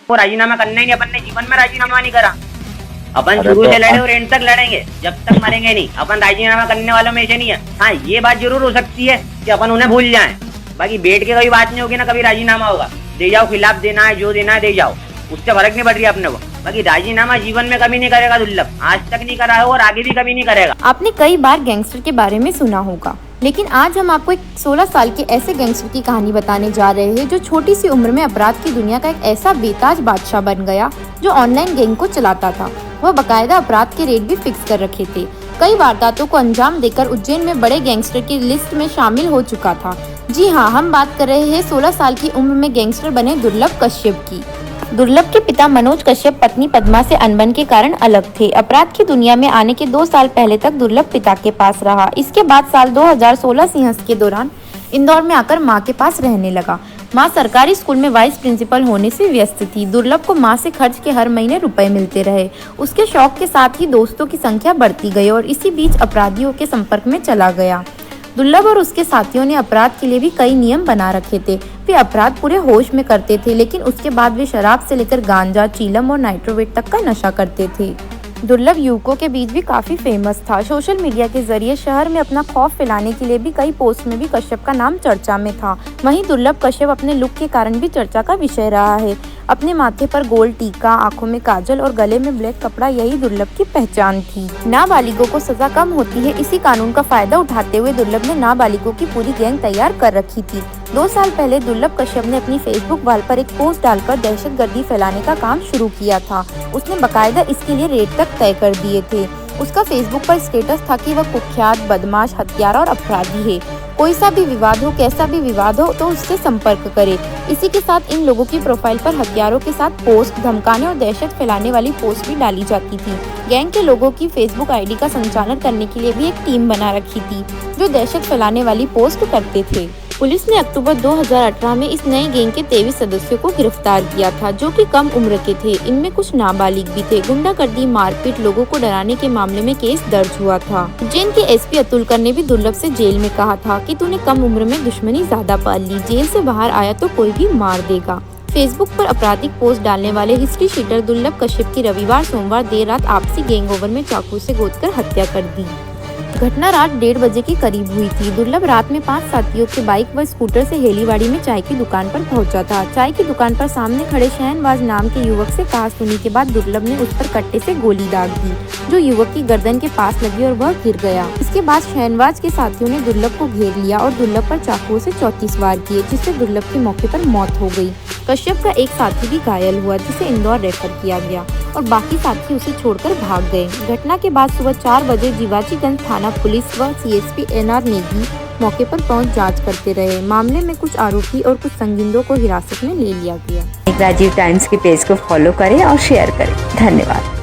वो राजीनामा करना ही नहीं, अपन ने जीवन में राजीनामा नहीं करा। अपन शुरू से लड़े और एंड तक लड़ेंगे, जब तक मरेंगे नहीं। अपन राजीनामा करने वालों में से नहीं है। हाँ, ये बात जरूर हो सकती है कि अपन उन्हें भूल जाएं, बाकी बैठ के कभी बात नहीं होगी ना, कभी राजीनामा होगा, दे जाओ, खिलाफ देना है, जो देना है दे जाओ, उससे फर्क नहीं पड़ रही अपने को। बाकी राजीनामा जीवन में कभी नहीं करेगा दुर्लभ, आज तक नहीं करा है और आगे भी कभी नहीं करेगा। आपने कई बार गैंगस्टर के बारे में सुना होगा, लेकिन आज हम आपको एक 16 साल के ऐसे गैंगस्टर की कहानी बताने जा रहे हैं जो छोटी सी उम्र में अपराध की दुनिया का एक ऐसा बेताज बादशाह बन गया जो ऑनलाइन गैंग को चलाता था। वह बकायदा अपराध के रेट भी फिक्स कर रखे थे। कई वारदातों को अंजाम देकर उज्जैन में बड़े गैंगस्टर की लिस्ट में शामिल हो चुका था। जी हाँ, हम बात कर रहे हैं 16 साल की उम्र में गैंगस्टर बने दुर्लभ कश्यप की। दुर्लभ के पिता मनोज कश्यप पत्नी पद्मा से अनबन के कारण अलग थे। अपराध की दुनिया में आने के 2 साल पहले तक दुर्लभ पिता के पास रहा। इसके बाद साल 2016 सिंहस्थ के दौरान इंदौर में आकर मां के पास रहने लगा। मां सरकारी स्कूल में वाइस प्रिंसिपल होने से व्यस्त थी। दुर्लभ को मां से खर्च के हर महीने रुपए मिलते रहे। उसके शौक के साथ ही दोस्तों की संख्या बढ़ती गई और इसी बीच अपराधियों के संपर्क में चला गया। दुर्लभ और उसके साथियों ने अपराध के लिए भी कई नियम बना रखे थे। वे अपराध पूरे होश में करते थे, लेकिन उसके बाद वे शराब से लेकर गांजा, चीलम और नाइट्रोवेट तक का नशा करते थे। दुर्लभ युवकों के बीच भी काफी फेमस था। सोशल मीडिया के जरिए शहर में अपना खौफ फैलाने के लिए भी कई पोस्ट में भी कश्यप का नाम चर्चा में था। वहीं दुर्लभ कश्यप अपने लुक के कारण भी चर्चा का विषय रहा है। अपने माथे पर गोल टीका, आंखों में काजल और गले में ब्लैक कपड़ा, यही दुर्लभ की पहचान थी। नाबालिगों को सजा कम होती है, इसी कानून का फायदा उठाते हुए दुर्लभ ने नाबालिगों की पूरी गैंग तैयार कर रखी थी। 2 साल पहले दुर्लभ कश्यप ने अपनी फेसबुक वॉल पर एक पोस्ट डालकर दहशतगर्दी फैलाने का काम शुरू किया था। उसने बकायदा इसके लिए रेट तक तय कर दिए थे। उसका फेसबुक पर स्टेटस था कि वह कुख्यात, बदमाश, हत्यारा और अपराधी है। कोई सा भी विवाद हो, कैसा भी विवाद हो, तो उससे संपर्क करे। इसी के साथ इन लोगों की प्रोफाइल पर हथियारों के साथ पोस्ट, धमकाने और दहशत फैलाने वाली पोस्ट भी डाली जाती थी। गैंग के लोगों की फेसबुक आईडी का संचालन करने के लिए भी एक टीम बना रखी थी जो दहशत फैलाने वाली पोस्ट करते थे। पुलिस ने अक्टूबर 2018 में इस नए गैंग के 23 सदस्यों को गिरफ्तार किया था, जो कि कम उम्र के थे। इनमें कुछ नाबालिग भी थे। गुंडागर्दी, मारपीट, लोगों को डराने के मामले में केस दर्ज हुआ था। उज्जैन के एसपी अतुलकर ने भी दुर्लभ से जेल में कहा था कि तूने कम उम्र में दुश्मनी ज्यादा पाल ली, जेल से बाहर आया तो कोई भी मार देगा। फेसबुक पर आपराधिक पोस्ट डालने वाले हिस्ट्री शीटर दुर्लभ कश्यप की रविवार सोमवार देर रात आपसी गैंगओवर में चाकू से गोदकर हत्या कर दी। घटना रात 1:30 बजे के करीब हुई थी। दुर्लभ रात में 5 साथियों के बाइक व स्कूटर से हेलीवाड़ी में चाय की दुकान पर पहुंचा था। चाय की दुकान पर सामने खड़े शहनवाज नाम के युवक से कहा सुनी के बाद दुर्लभ ने उस पर कट्टे से गोली दाग दी, जो युवक की गर्दन के पास लगी और वह गिर गया। इसके बाद शहनवाज के साथियों ने दुर्लभ को घेर लिया और दुर्लभ पर चाकुओं से 34 वार किए, जिससे दुर्लभ की मौके पर मौत हो गई। कश्यप का एक साथी भी घायल हुआ, जिसे इंदौर रेफर किया गया और बाकी साथी उसे छोड़कर भाग गए। घटना के बाद सुबह 4 बजे जीवाजीगंज थाना पुलिस व सीएसपी एनआर नेगी मौके पर पहुंच जांच करते रहे। मामले में कुछ आरोपी और कुछ संगिंदों को हिरासत में ले लिया गया। राजीव टाइम्स के पेज को फॉलो करें और शेयर करें। धन्यवाद।